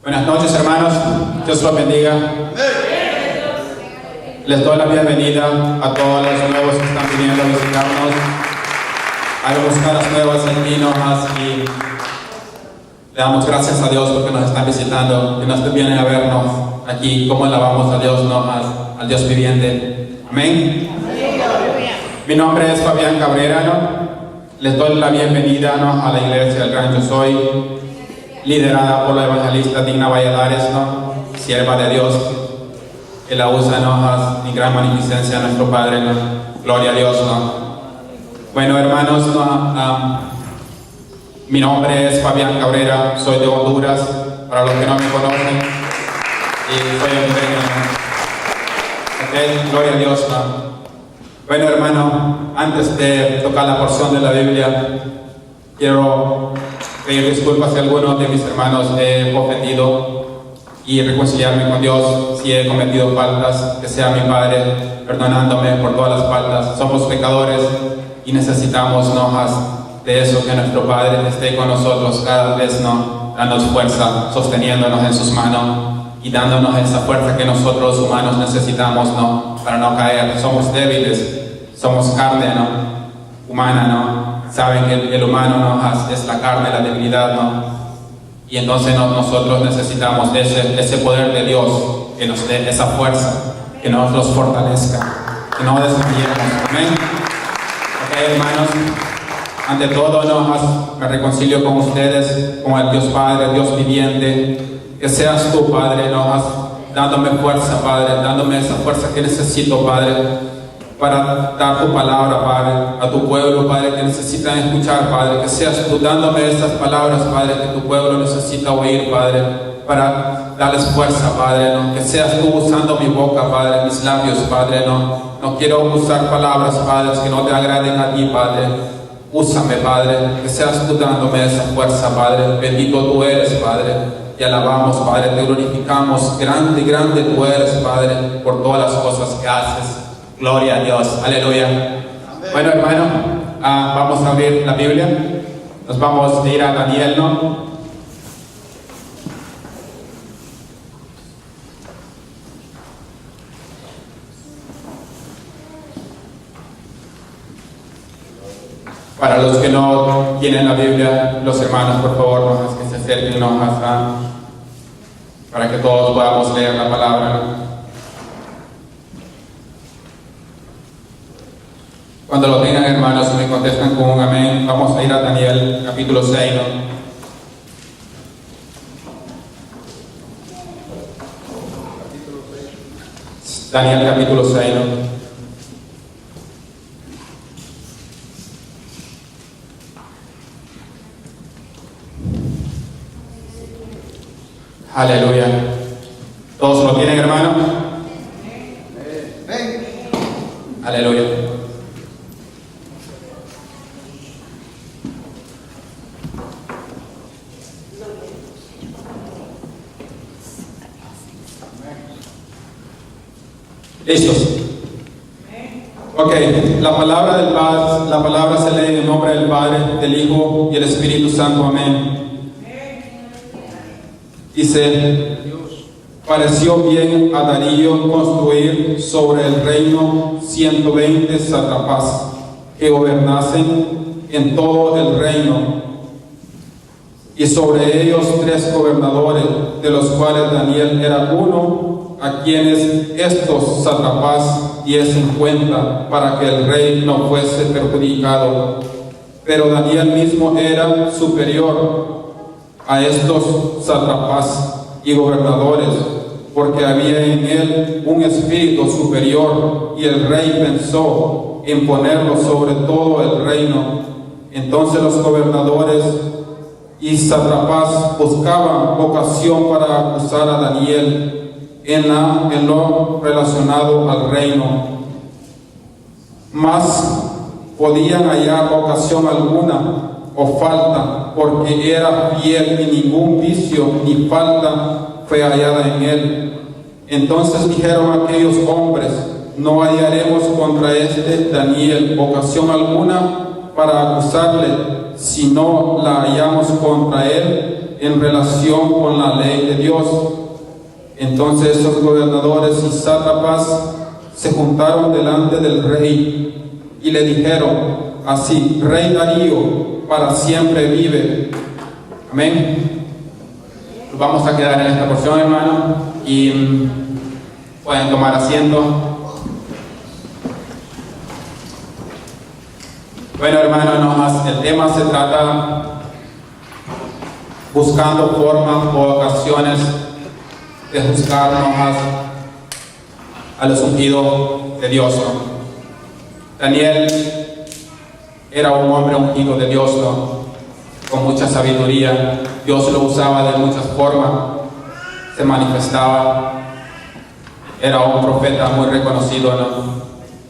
Buenas noches, hermanos. Dios los bendiga. Les doy la bienvenida a todos los nuevos que están viniendo a visitarnos, a algunas caras nuevas aquí nomás, y le damos gracias a Dios porque nos están visitando y nos vienen a vernos aquí, cómo alabamos a Dios nomás, al Dios viviente. Amén. Mi nombre es Fabián Cabrera, ¿no? Les doy la bienvenida, ¿no?, a la iglesia del Gran Yo Soy, liderada por la evangelista Digna Valladares, ¿no?, sierva de Dios, que la usa, ¿no?, en gran magnificencia a nuestro Padre, ¿no? Gloria a Dios, ¿no? Bueno, hermanos, ¿no? Mi nombre es Fabián Cabrera, soy de Honduras, para los que no me conocen, y soy hondureño, ¿no? Okay, gloria a Dios, ¿no? Bueno, hermano, antes de tocar la porción de la Biblia, quiero pedir disculpas si alguno de mis hermanos he ofendido y reconciliarme con Dios si he cometido faltas, que sea mi Padre perdonándome por todas las faltas. Somos pecadores y necesitamos, ¿no?, de eso, que nuestro Padre esté con nosotros cada vez, ¿no?, dándonos fuerza, sosteniéndonos en sus manos y dándonos esa fuerza que nosotros humanos necesitamos, ¿no?, para no caer. Somos débiles, somos carne, ¿no?, humana, ¿no? Saben que el humano, ¿no?, es la carne, la debilidad, ¿no? Y entonces nosotros necesitamos ese poder de Dios que nos dé esa fuerza, que nos los fortalezca, que no desmayemos. Amén. Ok, hermanos, ante todo, ¿no?, me reconcilio con ustedes, con el Dios Padre, Dios viviente. Que seas tú, Padre, ¿no?, dándome fuerza, Padre, dándome esa fuerza que necesito, Padre, para dar tu palabra, Padre, a tu pueblo, Padre, que necesitan escuchar, Padre. Que seas tú dándome esas palabras, Padre, que tu pueblo necesita oír, Padre, para darles fuerza, Padre, ¿no? Que seas tú usando mi boca, Padre, mis labios, Padre, ¿no? No quiero usar palabras, Padre, que no te agraden a ti, Padre. Úsame, Padre, que seas tú dándome esa fuerza, Padre. Bendito tú eres, Padre. Te alabamos, Padre, te glorificamos. Grande, grande tú eres, Padre, por todas las cosas que haces. Gloria a Dios. Aleluya. Amén. Bueno, hermano, vamos a abrir la Biblia. Nos vamos a ir a Daniel, ¿no? Para los que no tienen la Biblia, los hermanos, por favor, ¿no?, que se acerquen, ¿no?, para que todos podamos leer la palabra, ¿no? Cuando lo tengan, hermanos, me contestan con un amén. Vamos a ir a Daniel, capítulo 6, ¿no? Daniel, capítulo 6, ¿no? Aleluya. ¿Todos lo tienen, hermano? Aleluya. ¿Listos? Ok, la palabra se lee en el nombre del Padre, del Hijo y del Espíritu Santo. Amén. Dice: pareció bien a Darío construir sobre el reino 120 sátrapas que gobernasen en todo el reino, y sobre ellos 3 gobernadores, de los cuales Daniel era uno, a quienes estos sátrapas diesen cuenta para que el rey no fuese perjudicado. Pero Daniel mismo era superior a estos sátrapas y gobernadores, porque había en él un espíritu superior, y el rey pensó en ponerlo sobre todo el reino. Entonces los gobernadores y sátrapas buscaban ocasión para acusar a Daniel en lo relacionado al reino, mas podían hallar ocasión alguna o falta, porque era fiel y ningún vicio ni falta fue hallada en él. Entonces dijeron aquellos hombres: no hallaremos contra este Daniel ocasión alguna para acusarle, si no la hallamos contra él en relación con la ley de Dios. Entonces esos gobernadores y sátrapas se juntaron delante del rey y le dijeron así: Rey Darío, para siempre vive. Amén. Vamos a quedar en esta porción, hermano, y pueden tomar asiento. Bueno, hermano, el tema se trata buscando formas o ocasiones de juzgarnos a los ungidos de Dios, ¿no? Daniel era un hombre ungido de Dios, ¿no? Con mucha sabiduría. Dios lo usaba de muchas formas, se manifestaba. Era un profeta muy reconocido, ¿no?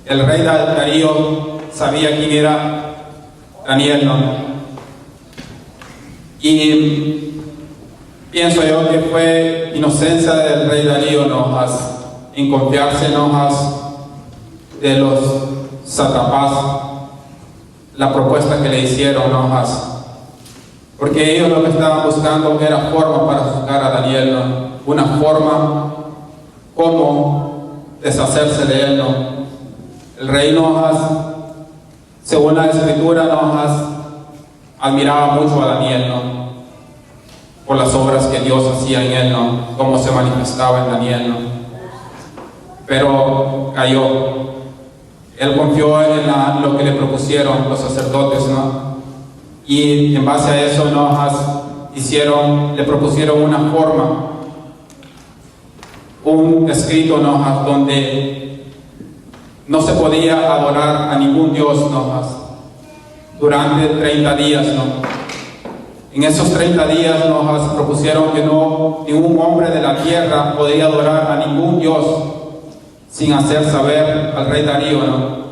El rey Darío sabía quién era Daniel, ¿no? Y pienso yo que fue inocencia del rey Darío, ¿no? En confiarse, ¿no? De los sátrapas, la propuesta que le hicieron, ¿no? Porque ellos lo que estaban buscando era forma para juzgar a Daniel, ¿no? Una forma como deshacerse de él, ¿no? El rey, ¿no? Según la escritura, ¿no? Admiraba mucho a Daniel, ¿no? Por las obras que Dios hacía en él, ¿no? Cómo se manifestaba en Daniel, ¿no? Pero cayó. Él confió en lo que le propusieron los sacerdotes, ¿no? Y en base a eso, ¿no? Le propusieron una forma, un escrito, ¿no? Donde no se podía adorar a ningún Dios, ¿no? Durante 30 días, ¿no? En esos 30 días nos propusieron que ningún hombre de la tierra podía adorar a ningún Dios sin hacer saber al rey Darío, ¿no?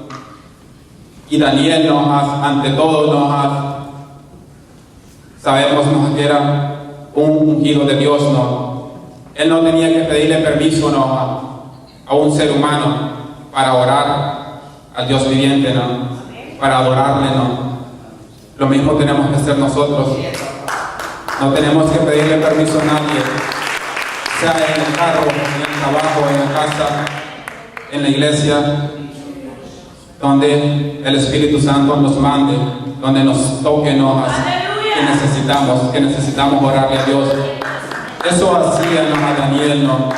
Y Daniel, ante todo, sabemos, ¿no? Que era un ungido de Dios, ¿no? Él no tenía que pedirle permiso, ¿no? A un ser humano para orar al Dios viviente, ¿no? Para adorarle, ¿no? Lo mismo tenemos que hacer nosotros. No tenemos que pedirle permiso a nadie, sea en el carro, en el trabajo, en la casa, en la iglesia, donde el Espíritu Santo nos mande, donde nos toque, que necesitamos orarle a Dios. Eso hacía, ¿no? A Daniel, ¿no?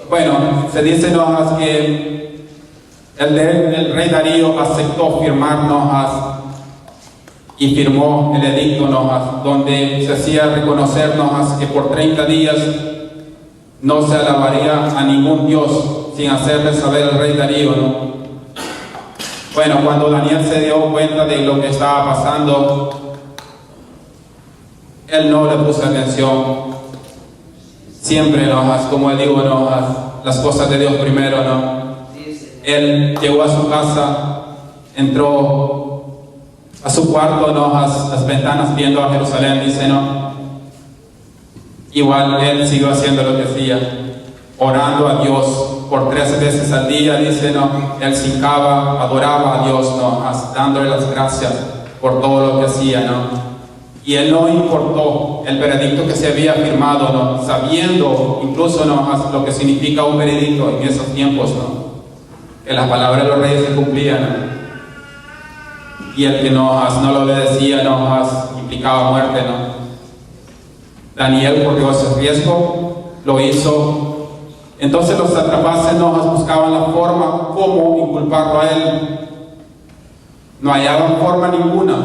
Bueno, se dice, ¿no? Que el rey Darío aceptó firmarnos y firmó el edicto, ¿no? Donde se hacía reconocernos que por 30 días no se alabaría a ningún Dios sin hacerle saber al rey Darío, ¿no? Bueno, cuando Daniel se dio cuenta de lo que estaba pasando, él no le puso atención. Siempre, ¿no? Como él digo, ¿no? Las cosas de Dios primero, ¿no? Él llegó a su casa, entró a su cuarto, ¿no? Las ventanas viendo a Jerusalén, dice, ¿no? Igual él siguió haciendo lo que hacía, orando a Dios por 3 veces al día, dice, ¿no? Él se hincaba, adoraba a Dios, ¿no? Dándole las gracias por todo lo que hacía, ¿no? Y él no importó el veredicto que se había firmado, ¿no? Sabiendo incluso, ¿no? Lo que significa un veredicto en esos tiempos, ¿no? Que las palabras de los reyes se cumplían, ¿no? Y el que no lo obedecía, implicaba muerte, ¿no? Daniel corrió ese riesgo, lo hizo. Entonces los satrapas buscaban la forma cómo inculparlo a él. No hallaban forma ninguna,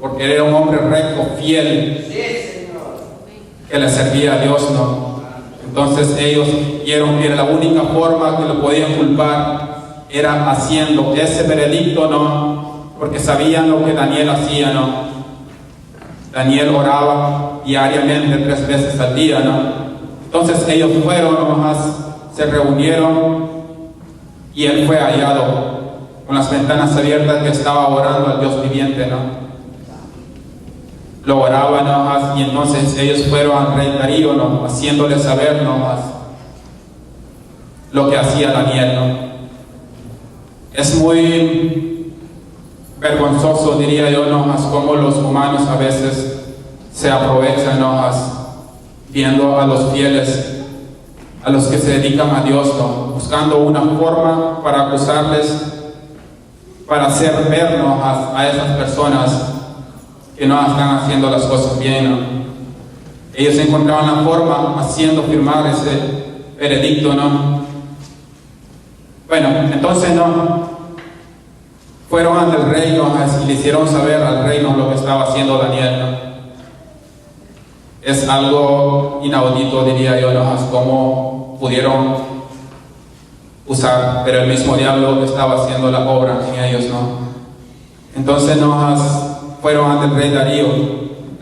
porque él era un hombre recto, fiel, que le servía a Dios, ¿no? Entonces ellos vieron que la única forma que lo podían culpar era haciendo ese veredicto, ¿no? Porque sabían lo que Daniel hacía, ¿no? Daniel oraba diariamente 3 veces al día, ¿no? Entonces ellos fueron, se reunieron y él fue hallado con las ventanas abiertas, que estaba orando al Dios viviente, ¿no? Lo oraba, ¿no? Y entonces ellos fueron al rey Darío, ¿no? Haciéndole saber, ¿no? Lo que hacía Daniel, ¿no? Es muy vergonzoso, diría yo, ¿no? Como los humanos a veces se aprovechan, ¿no? Viendo a los fieles, a los que se dedican a Dios, ¿no? Buscando una forma para acusarles, para hacer ver, ¿no? a esas personas que no están haciendo las cosas bien, ¿no? Ellos encontraban la forma haciendo firmar ese veredicto, ¿no? Bueno, entonces, ¿no? Fueron ante el rey, ¿no? Y le hicieron saber al rey, ¿no? Lo que estaba haciendo Daniel, ¿no? Es algo inaudito, diría yo, ¿no? Cómo pudieron usar, pero el mismo diablo estaba haciendo la obra en ellos, ¿no? Entonces, ¿no? Fueron ante el rey Darío.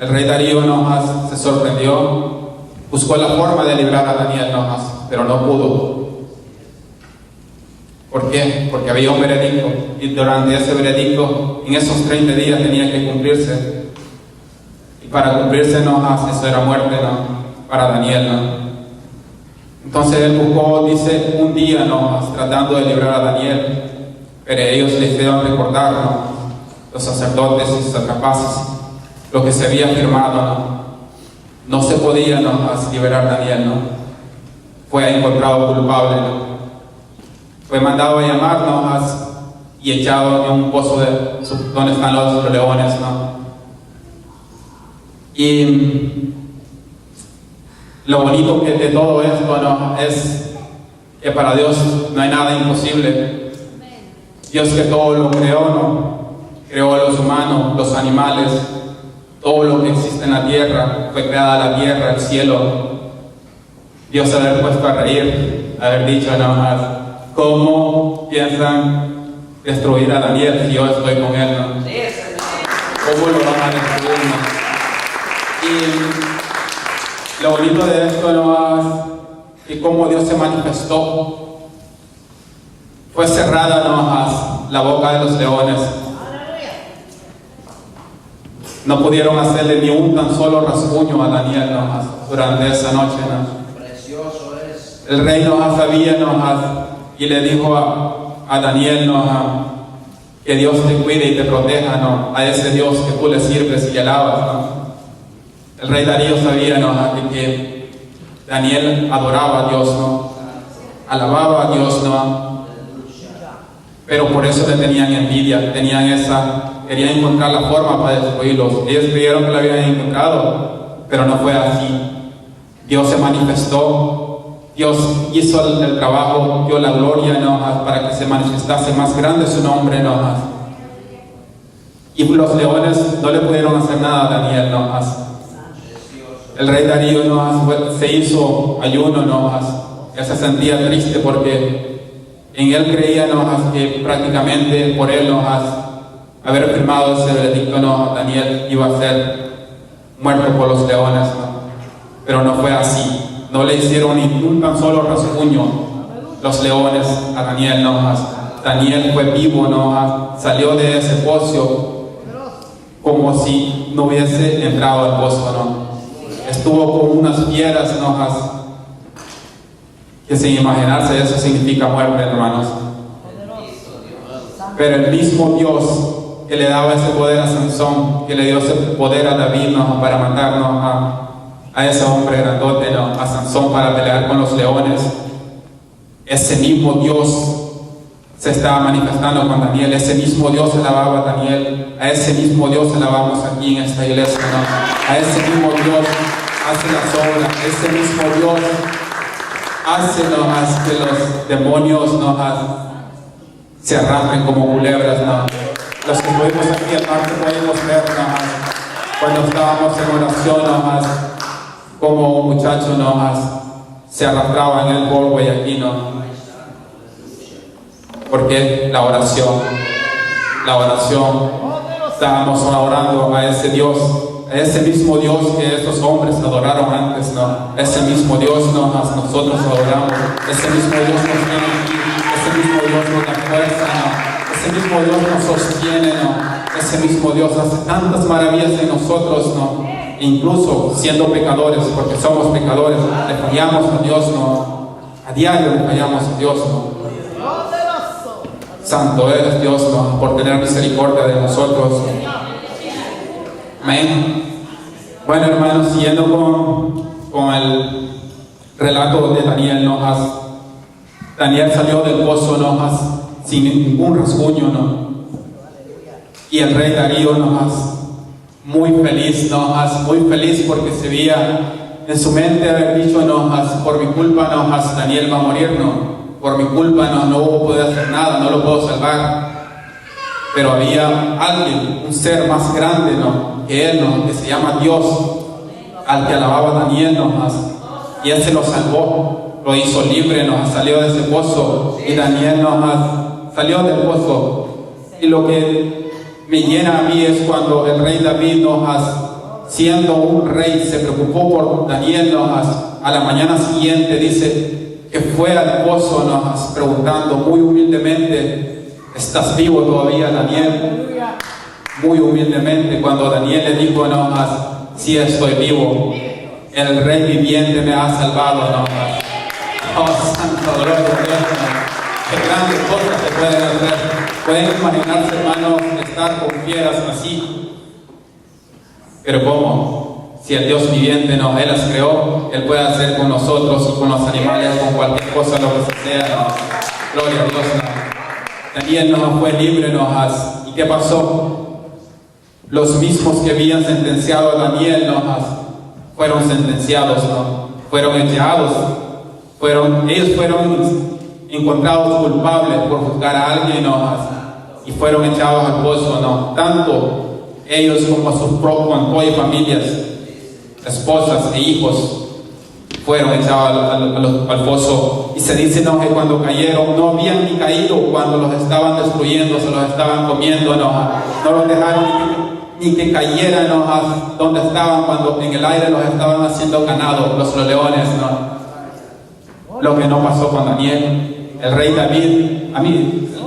El rey Darío, ¿no? Se sorprendió, buscó la forma de librar a Daniel, ¿no? Pero no pudo. ¿Por qué? Porque había un veredicto, y durante ese veredicto, en esos 30 días tenía que cumplirse. Y para cumplirse, ¿no? Eso era muerte, ¿no? Para Daniel, ¿no? Entonces él buscó, dice, un día, ¿no? Tratando de librar a Daniel, pero ellos le hicieron recordar, ¿no? Los sacerdotes y sacerdotes, lo que se había firmado, ¿no? No se podía, ¿no? Liberar a Daniel, ¿no? Fue encontrado culpable, ¿no? Fue mandado a llamar, ¿no? Y echado en un pozo donde están los leones, ¿no? Y lo bonito de todo esto, ¿no? Es que para Dios no hay nada imposible. Dios, que todo lo creó, ¿no? Creó a los humanos, los animales, todo lo que existe en la tierra. Fue creada la tierra, el cielo. Dios haber puesto a reír, haber dicho, ¿no? ¿Cómo piensan destruir a Daniel si yo estoy con él, ¿no? ¿Cómo lo van a destruir, no? Y lo bonito de esto, ¿no? Y cómo Dios se manifestó. Fue cerrada, ¿no? La boca de los leones. No pudieron hacerle ni un tan solo rasguño a Daniel, ¿no? Durante esa noche, ¿no? Precioso es. El rey no sabía, ¿no? Y le dijo a Daniel, ¿no? Que Dios te cuide y te proteja, ¿no? A ese Dios que tú le sirves y alabas, ¿no? El rey Darío sabía, ¿no? Que Daniel adoraba a Dios, ¿no? Alababa a Dios, ¿no? Pero por eso le tenían envidia, querían encontrar la forma para destruirlos. Ellos creyeron que lo habían encontrado, pero no fue así. Dios se manifestó. Dios hizo el trabajo, dio la gloria, ¿no? Para que se manifestase más grande su nombre, ¿no? Y los leones no le pudieron hacer nada a Daniel, ¿no? El rey Darío, ¿no? Se hizo ayuno, ¿no? Él se sentía triste porque en él creía, ¿no? Que prácticamente por él, ¿no? Haber firmado ese veredicto, ¿no? Daniel iba a ser muerto por los leones, ¿no? Pero no fue así. No le hicieron ni un tan solo rasguño los leones a Daniel, ¿no? Daniel fue vivo, ¿no? Salió de ese pozo como si no hubiese entrado al pozo, ¿no? Estuvo con unas piedras, ¿no? Que sin imaginarse eso significa muerte, hermanos. Pero el mismo Dios que le daba ese poder a Sansón, que le dio ese poder a David, ¿no? Para matarnos a ese hombre grandote, ¿no? A Sansón para pelear con los leones. Ese mismo Dios se estaba manifestando con Daniel. Ese mismo Dios alababa a Daniel. A ese mismo Dios alabamos aquí en esta iglesia, ¿no? A ese mismo Dios hace las obras. Ese mismo Dios hace, ¿no? Que los demonios, ¿no? Se arrastren como culebras, ¿no? Los que estuvimos aquí aparte podemos ver, ¿no? Cuando estábamos en oración, ¿no? Como un muchacho, ¿no? Se arrastraba en el polvo y aquí, ¿no? Porque la oración, estábamos orando a ese Dios, a ese mismo Dios que estos hombres adoraron antes, ¿no? Ese mismo Dios, ¿no? Nosotros adoramos, ese mismo Dios nos tiene aquí, ese mismo Dios nos da fuerza, ¿no? Ese mismo Dios nos sostiene, ¿no? Ese mismo Dios hace tantas maravillas en nosotros, ¿no? Incluso siendo pecadores, porque somos pecadores, le fallamos a Dios, ¿no? A diario le fallamos a Dios, ¿no? Santo eres Dios, ¿no? Por tener misericordia de nosotros. Amén. Bueno, hermanos, siguiendo con el relato de Daniel, Daniel salió del pozo, sin ningún rasguño, y el rey Darío, muy feliz, muy feliz porque se veía en su mente haber dicho, por mi culpa, Daniel va a morir, por mi culpa, no puedo hacer nada, no lo puedo salvar. Pero había alguien, un ser más grande, que él, que se llama Dios, al que alababa Daniel, y él se lo salvó, lo hizo libre, salió de ese pozo, y Daniel, salió del pozo. Y lo que me llena a mí es cuando el rey David, siendo un rey, se preocupó por Daniel, a la mañana siguiente dice que fue al pozo, preguntando muy humildemente: ¿estás vivo todavía, Daniel? Muy humildemente, cuando Daniel le dijo, sí estoy vivo, el rey viviente me ha salvado, Oh, santo, gloria a Dios, qué grandes cosas se pueden hacer. Pueden imaginarse, hermanos, estar con fieras así. Pero ¿cómo? Si el Dios viviente, Él las creó, Él puede hacer con nosotros y con los animales, con cualquier cosa, lo que sea. Gloria a Dios. Daniel fue libre, ¿y qué pasó? Los mismos que habían sentenciado a Daniel, fueron sentenciados, fueron echados, ellos fueron encontrados culpables por juzgar a alguien, y fueron echados al pozo, tanto ellos como sus propias familias, esposas e hijos, fueron echados al pozo. Y se dice, que cuando cayeron, no habían ni caído cuando los estaban destruyendo, se los estaban comiendo, no los dejaron ni que cayeran, donde estaban, cuando en el aire los estaban haciendo ganado, los leones, Lo que no pasó con Daniel. El rey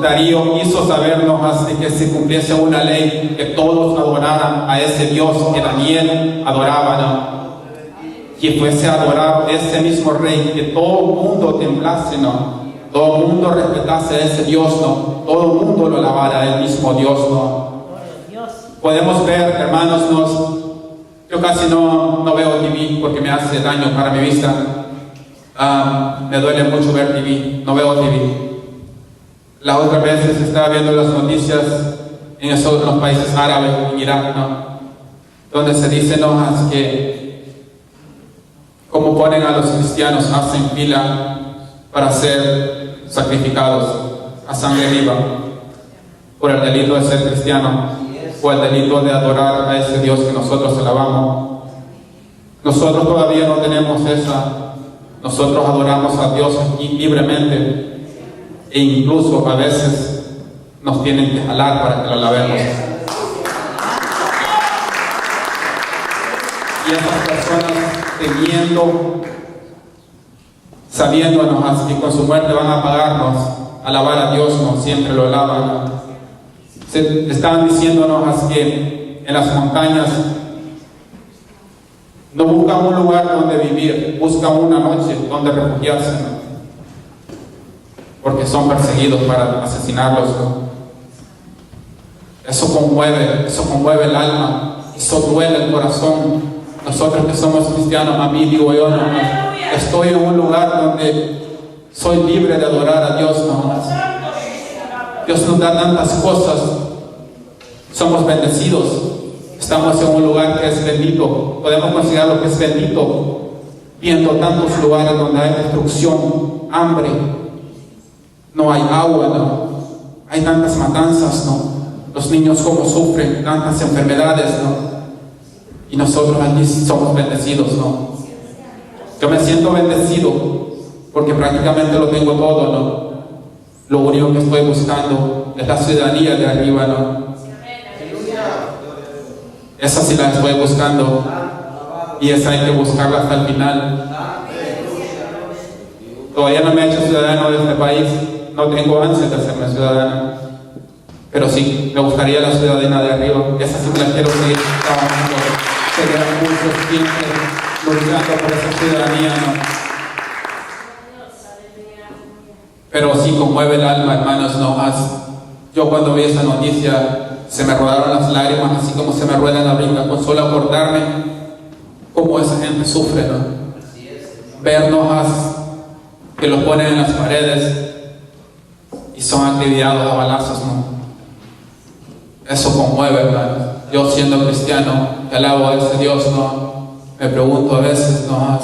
Darío hizo sabernos de que se cumpliese una ley, que todos adoraran a ese Dios que Daniel adoraba, que fuese a adorar ese mismo rey, que todo el mundo temblase, todo el mundo respetase a ese Dios, todo el mundo lo alabara a el mismo Dios, Podemos ver, hermanos, yo casi no veo TV porque me hace daño para mi vista. Me duele mucho ver TV, no veo TV. Las otras veces estaba viendo las noticias en los países árabes, en Irak, donde se dice, que como ponen a los cristianos, hacen fila para ser sacrificados a sangre viva por el delito de ser cristiano o el delito de adorar a ese Dios que nosotros alabamos. Nosotros todavía no tenemos esa. Nosotros adoramos a Dios aquí libremente, e incluso a veces nos tienen que jalar para que lo alabemos. Y esas personas sabiéndonos que con su muerte van a pagarnos, alabar a Dios, siempre lo alaban. Estaban diciéndonos que en las montañas no buscan un lugar donde vivir, buscan una noche donde refugiarse, porque son perseguidos para asesinarlos. Eso conmueve el alma, eso duele el corazón. Nosotros que somos cristianos, a mí digo yo, estoy en un lugar donde soy libre de adorar a Dios, Dios nos da tantas cosas, somos bendecidos. Estamos en un lugar que es bendito, podemos considerar lo que es bendito, viendo tantos lugares donde hay destrucción, hambre, no hay agua, hay tantas matanzas, los niños como sufren, tantas enfermedades, y nosotros aquí somos bendecidos, Yo me siento bendecido porque prácticamente lo tengo todo, Lo único que estoy buscando es la ciudadanía de arriba, Esa sí la estoy buscando, y esa hay que buscarla hasta el final. Todavía no me he hecho ciudadano de este país, no tengo ansias de hacerme ciudadano, pero sí, me gustaría la ciudadanía de arriba. Esa sí la quiero seguir trabajando, seguir muchos siempre luchando por esa ciudadanía, Pero sí conmueve el alma, hermanos, Yo cuando vi esa noticia, se me rodaron las lágrimas, así como se me ruedan ahorita, con solo acordarme cómo esa gente sufre, ¿no? Vernos que los ponen en las paredes y son acribillados a balazos, ¿no? Eso conmueve, hermano. Yo siendo cristiano, que alabo a ese Dios, ¿no? Me pregunto a veces, ¿no?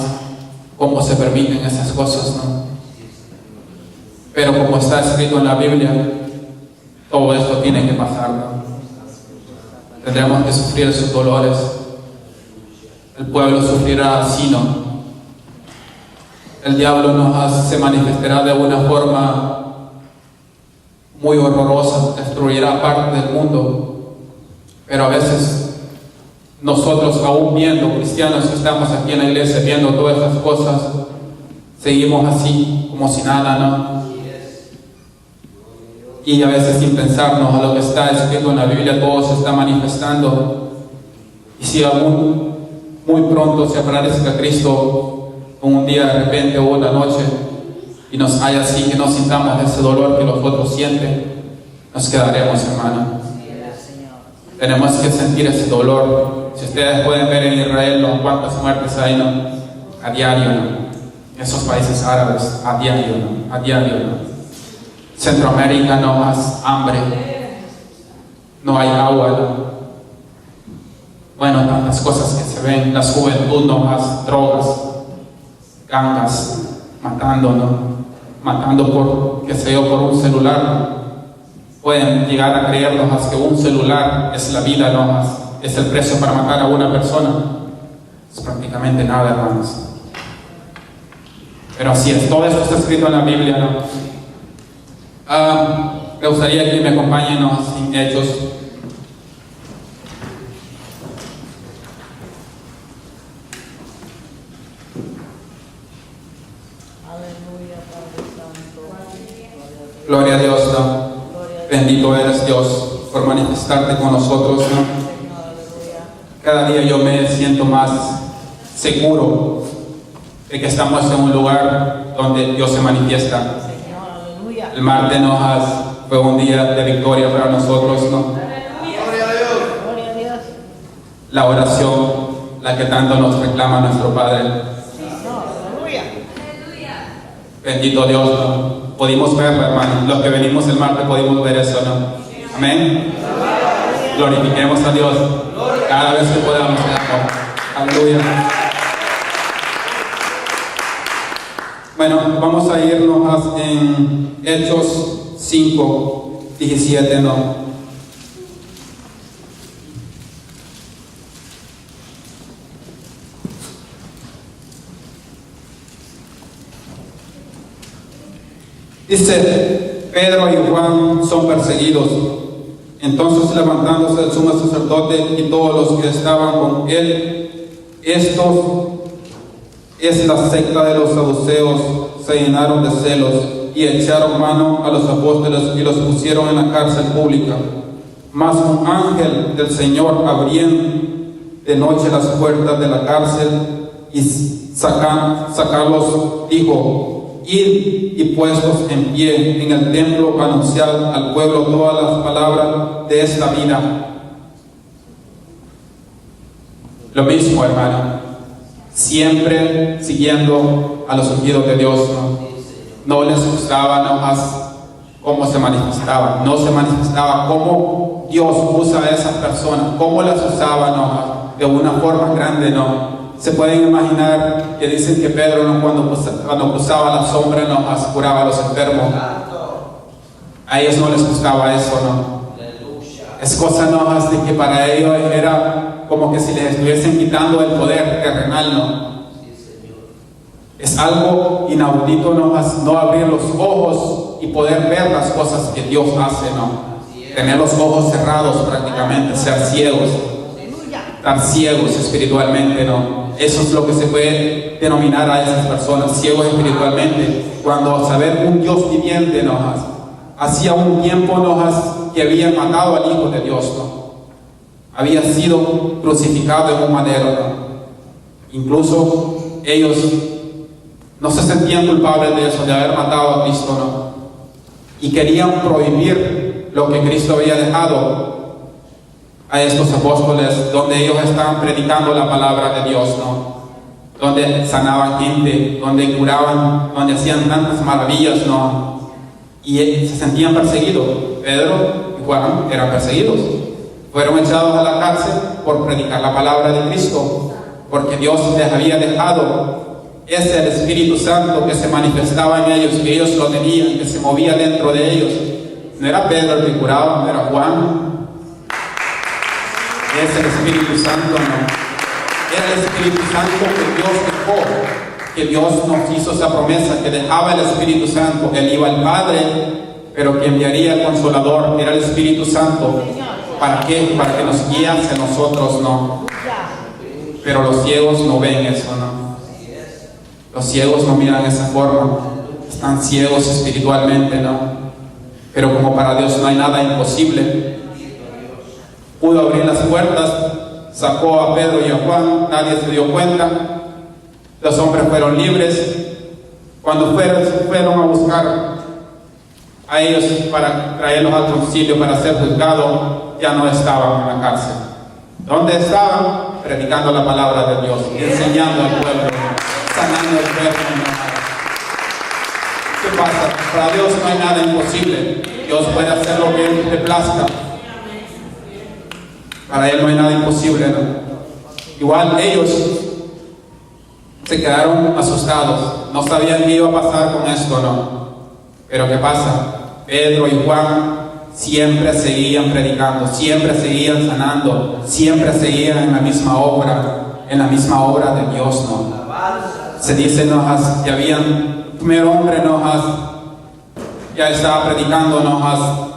¿Cómo se permiten esas cosas, no? Pero como está escrito en la Biblia, todo esto tiene que pasar, ¿no? Tendremos que sufrir sus dolores. El pueblo sufrirá así, ¿no? El diablo se manifestará de una forma muy horrorosa, destruirá parte del mundo. Pero a veces nosotros, aún viendo cristianos que estamos aquí en la iglesia, viendo todas esas cosas, seguimos así, como si nada, ¿no? Y a veces sin pensarnos a lo que está escrito en la Biblia, todo se está manifestando. Y si aún muy pronto se aparezca Cristo, un día de repente o una noche, y nos haya así, que no sintamos ese dolor que los otros sienten, nos quedaremos, hermano. Tenemos que sentir ese dolor. Si ustedes pueden ver en Israel, ¿no? Cuántas muertes hay, ¿no? A diario, ¿no? Esos países árabes, a diario, ¿no? A diario, ¿no? Centroamérica, no más hambre, no hay agua, ¿no? Bueno, tantas cosas que se ven. La juventud, no más drogas, gangas, matando, ¿no? Matando por, qué sé yo, por un celular, ¿no? Pueden llegar a creernos que un celular es la vida, ¿no? Más es el precio para matar a una persona. Es prácticamente nada, hermanos. Pero así es, todo esto está escrito en la Biblia, ¿no? Me gustaría que me acompañen, ¿no? En Hechos. Gloria a Dios, ¿no? Bendito eres, Dios, por manifestarte con nosotros, ¿no? Cada día yo me siento más seguro de que estamos en un lugar donde Dios se manifiesta. El martes fue un día de victoria para nosotros, ¿no? Gloria a Dios. La oración, la que tanto nos reclama nuestro Padre. Bendito Dios, ¿no? Pudimos verlo, hermano. Los que venimos el martes pudimos ver eso, ¿no? Amén. Glorifiquemos a Dios cada vez que podamos. Aleluya. Bueno, vamos a irnos en Hechos 5, 17, ¿no? Dice, Pedro y Juan son perseguidos. Entonces levantándose el sumo sacerdote y todos los que estaban con él, estos es la secta de los saduceos, se llenaron de celos y echaron mano a los apóstoles y los pusieron en la cárcel pública. Mas un ángel del Señor abría de noche las puertas de la cárcel y sacarlos, dijo: Id y puestos en pie en el templo, anunciad al pueblo todas las palabras de esta vida. Lo mismo, hermano, siempre siguiendo a los ungidos de Dios, no les gustaba nomás cómo se manifestaba, no se manifestaba cómo Dios usa a esas personas, cómo las usaba nomás de una forma grande, ¿no? Se pueden imaginar que dicen que Pedro, ¿no? cuando cruzaba la sombra, ¿no? curaba a los enfermos. A ellos no les gustaba eso, ¿no? Es cosa no de que para ellos era como que si les estuviesen quitando el poder terrenal, ¿no? Es algo inaudito no abrir los ojos y poder ver las cosas que Dios hace, ¿no? Tener los ojos cerrados prácticamente, ser ciegos, estar ciegos espiritualmente, ¿no? Eso es lo que se puede denominar a esas personas, ciegos espiritualmente, cuando saber un Dios viviente, ¿no? Hacía un tiempo, ¿no? que habían matado al Hijo de Dios, ¿no? Había sido crucificado en un madero, ¿no? Incluso ellos no se sentían culpables de eso, de haber matado a Cristo, ¿no? Y querían prohibir lo que Cristo había dejado. a estos apóstoles, donde ellos estaban predicando la palabra de Dios, ¿no? Donde sanaban gente, donde curaban, donde hacían tantas maravillas, ¿no? Y se sentían perseguidos. Pedro y Juan eran perseguidos. Fueron echados a la cárcel por predicar la palabra de Cristo, porque Dios les había dejado ese Espíritu Santo que se manifestaba en ellos, que ellos lo tenían, que se movía dentro de ellos. No era Pedro el que curaba, no era Juan. Es el Espíritu Santo, ¿no? Era el Espíritu Santo que Dios dejó, que Dios nos hizo esa promesa, que dejaba el Espíritu Santo. Él iba al Padre, pero que enviaría el Consolador, era el Espíritu Santo. ¿Para qué? Para que nos guiase a nosotros, ¿no? Pero los ciegos no ven eso, ¿no? Los ciegos no miran esa forma, están ciegos espiritualmente, ¿no? Pero como para Dios no hay nada imposible, pudo abrir las puertas, sacó a Pedro y a Juan, nadie se dio cuenta, los hombres fueron libres. Cuando fueron a buscar a ellos para traerlos al concilio para ser juzgados, ya no estaban en la cárcel. ¿Dónde estaban? Predicando la palabra de Dios, enseñando al pueblo, sanando al pueblo. ¿Qué pasa? Para Dios no hay nada imposible. Dios puede hacer lo que Él le plazca. Para Él no hay nada imposible, ¿no? Igual ellos se quedaron asustados, no sabían qué iba a pasar con esto, ¿no? Pero ¿qué pasa? Pedro y Juan siempre seguían predicando, siempre seguían sanando, siempre seguían en la misma obra de Dios, ¿no? Se dice, que habían, el primer hombre, ya estaba predicando,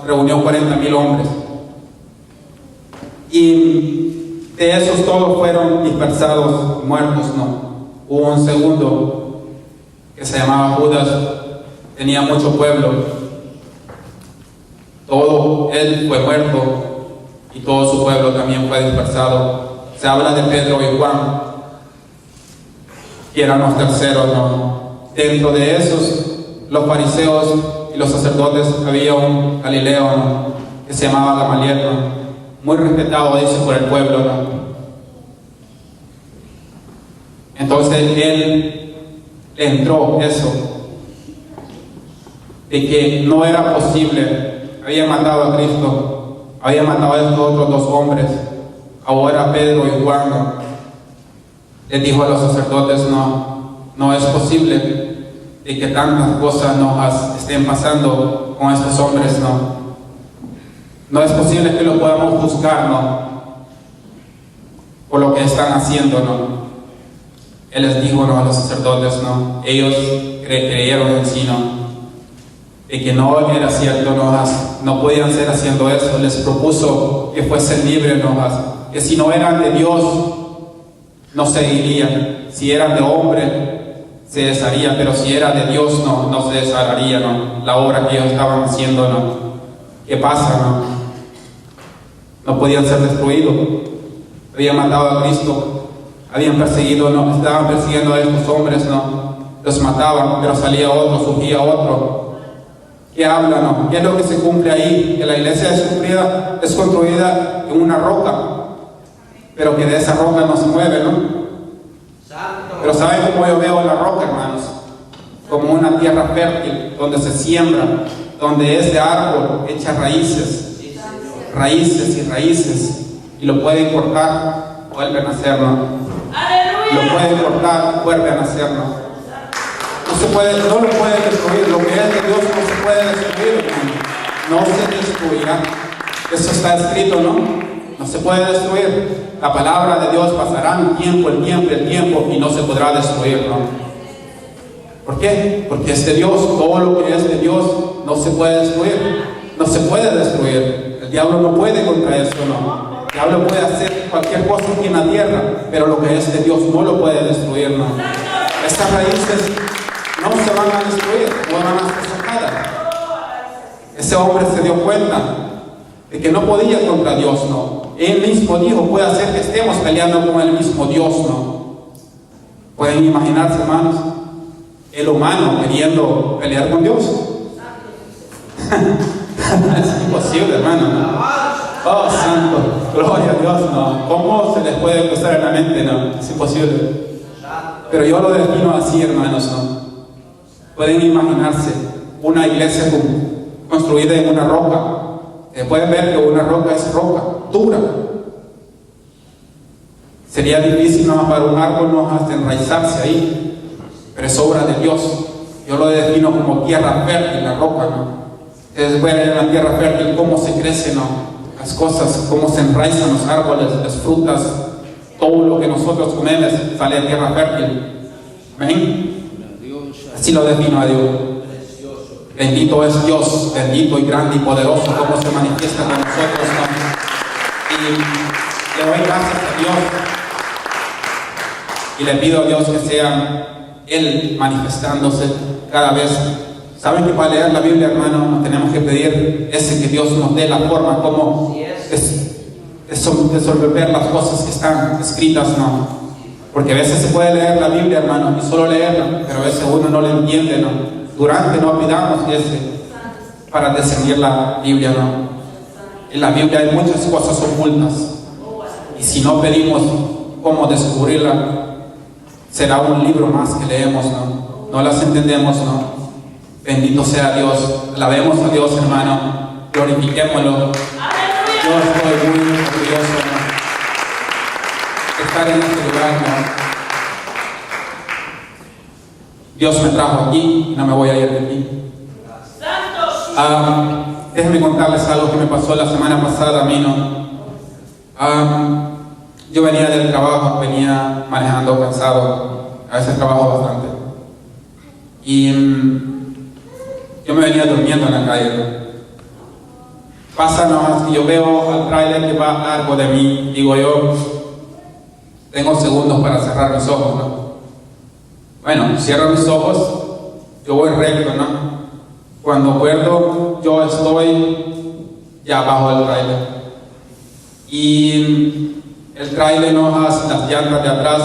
reunió 40,000 hombres. Y de esos todos fueron dispersados, muertos, ¿no? Hubo un segundo que se llamaba Judas, tenía mucho pueblo. Todo él fue muerto y todo su pueblo también fue dispersado. Se habla de Pedro y Juan, que eran los terceros, ¿no? Dentro de esos, los fariseos y los sacerdotes, había un Galileo, ¿no? Que se llamaba Gamaliel, ¿no? Muy respetado, dice, por el pueblo, ¿no? Entonces él le entró eso de que no era posible. Había matado a Cristo, había matado a estos otros 2 hombres. Ahora Pedro y Juan, ¿no? Les dijo a los sacerdotes, no es posible de que tantas cosas estén pasando con estos hombres, ¿no? No es posible que lo podamos juzgar, ¿no? Por lo que están haciendo, ¿no? Él les dijo, ¿no? A los sacerdotes, ¿no? Ellos creyeron en sí, ¿no? De que no era cierto, no podían ser haciendo eso. Les propuso que fuesen libres, que si no eran de Dios, no seguirían. Si eran de hombre, se desharían, pero si era de Dios, no se desharía, ¿no? La obra que ellos estaban haciendo, ¿no? ¿Qué pasa, no podían ser destruidos. Habían matado a Cristo, habían perseguido, estaban persiguiendo a estos hombres, los mataban, pero salía otro, surgía otro. ¿Qué habla, no? ¿Qué es lo que se cumple ahí? Que la iglesia es construida en una roca, pero que de esa roca no se mueve, ¿no? Pero ¿saben cómo yo veo la roca, hermanos? Como una tierra fértil, donde se siembra, donde ese árbol echa raíces y raíces, y lo pueden cortar, vuelve a nacer, ¿no? Lo pueden cortar, vuelve a nacer, ¿no? No lo puede destruir. Lo que es de Dios no se puede destruir, hermano. No se destruirá. Eso está escrito, ¿no? No se puede destruir. La palabra de Dios pasará el tiempo y no se podrá destruir, ¿no? ¿Por qué? Porque es de Dios. Todo lo que es de Dios no se puede destruir. No se puede destruir. El diablo no puede contra eso, ¿no? El diablo puede hacer cualquier cosa aquí en la tierra, pero lo que es de Dios no lo puede destruir, ¿no? Estas raíces no se van a destruir, no van a ser sacadas. Ese hombre se dio cuenta de que no podía contra Dios, ¿no? Él mismo dijo, puede hacer que estemos peleando con el mismo Dios, ¿no? ¿Pueden imaginarse, hermanos? El humano queriendo pelear con Dios. Es imposible, hermano, ¿no? Oh, santo, gloria a Dios, no. ¿Cómo se les puede cruzar en la mente? No, es imposible. Pero yo lo defino así, hermanos, ¿no? Pueden imaginarse una iglesia construida en una roca. Pueden ver que una roca es roca, dura. Sería difícil ¿no? para un árbol ¿no? hasta enraizarse ahí, pero es obra de Dios. Yo lo defino como tierra fértil, la roca, ¿no? Ustedes ven en la tierra fértil cómo se crecen ¿no? las cosas, cómo se enraizan los árboles, las frutas, todo lo que nosotros comemos sale de tierra fértil. ¿Ven? Así lo defino a Dios. Bendito es Dios, bendito y grande y poderoso, cómo se manifiesta con nosotros, ¿no? Y le doy gracias a Dios. Y le pido a Dios que sea Él manifestándose cada vez. ¿Saben que para leer la Biblia, hermano, nos tenemos que pedir que Dios nos dé la forma como resolver las cosas que están escritas, ¿no? Porque a veces se puede leer la Biblia, hermano, y solo leerla, pero a veces uno no la entiende, ¿no? Durante no pidamos para discernir la Biblia, ¿no? En la Biblia hay muchas cosas ocultas. Y si no pedimos cómo descubrirla, será un libro más que leemos, ¿no? No las entendemos, ¿no? Bendito sea Dios. Alabemos a Dios, hermano. Glorifiquémoslo. Yo estoy muy orgulloso, ¿no? de estar en este lugar, ¿no? Dios me trajo aquí y no me voy a ir de aquí. Déjenme contarles algo que me pasó la semana pasada a mí, ¿no? Yo venía del trabajo, venía manejando cansado, a veces trabajo bastante. Y yo me venía durmiendo en la calle, ¿no? Pasa nomás que yo veo al tráiler que va largo de mí, digo yo, tengo segundos para cerrar mis ojos, ¿no? Bueno, cierro mis ojos, yo voy recto, ¿no? Cuando acuerdo, yo estoy ya bajo el tráiler. Y el tráiler, ¿no? Las llantas de atrás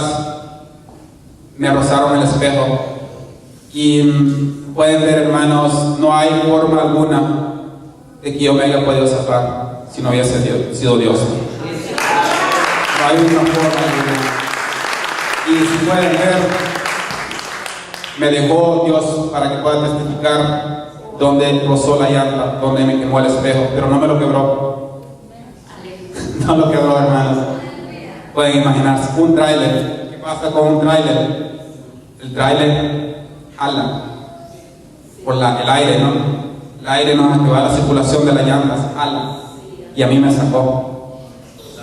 me rozaron el espejo. Y pueden ver, hermanos, no hay forma alguna de que yo me haya podido zafar si no hubiese sido Dios. No hay una forma alguna. Y si pueden ver, me dejó Dios para que pueda testificar donde rozó la llanta, donde me quemó el espejo, pero no me lo quebró. No lo quebró, hermanos. Pueden imaginarse, un tráiler. ¿Qué pasa con un tráiler? El tráiler jala por el aire, ¿no? El aire no es que va a la circulación de las llantas, jala. Y a mí me sacó.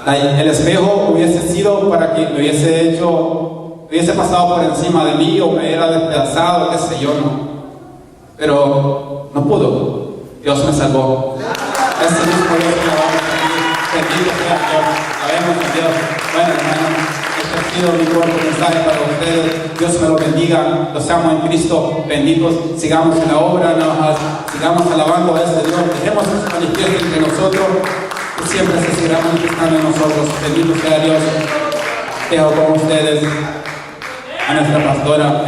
El espejo hubiese sido para que me hubiese pasado por encima de mí o me hubiera despedazado, qué sé yo, ¿no? Pero no pudo. Dios me salvó. Ese mismo Dios que la vamos a pedir. Bendito sea Dios. Sabemos a Dios. Bueno, hermanos, este ha sido mi corto mensaje para ustedes. Dios me lo bendiga. Los amo en Cristo. Benditos. Sigamos en la obra. Sigamos alabando a este Dios. Dejemos que se manifieste entre nosotros. Que siempre se seguirá manifestando en nosotros. Bendito sea Dios. Dejo con ustedes a nuestra pastora.